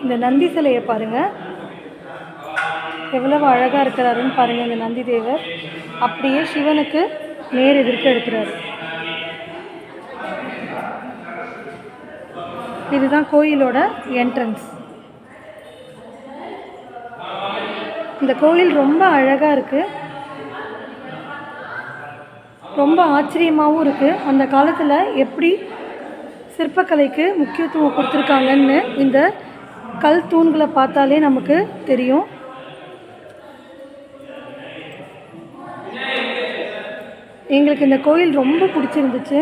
இந்த நந்தி சிலையை பாருங்கள், எவ்வளவு அழகாக இருக்கிறாருன்னு பாருங்கள். இந்த நந்தி தேவர் அப்படியே சிவனுக்கு நேர் எதிர்க்க இருக்கிறார். இதுதான் கோயிலோட என்ட்ரன்ஸ். இந்த கோயில் ரொம்ப அழகாக இருக்குது, ரொம்ப ஆச்சரியமாகவும் இருக்குது. அந்த காலத்தில் எப்படி சிற்பக்கலைக்கு முக்கியத்துவம் கொடுத்துருக்காங்கன்னு இந்த கல் தூண்களை பார்த்தாலே நமக்கு தெரியும். எங்களுக்கு இந்த கோயில் ரொம்ப பிடிச்சிருந்துச்சு.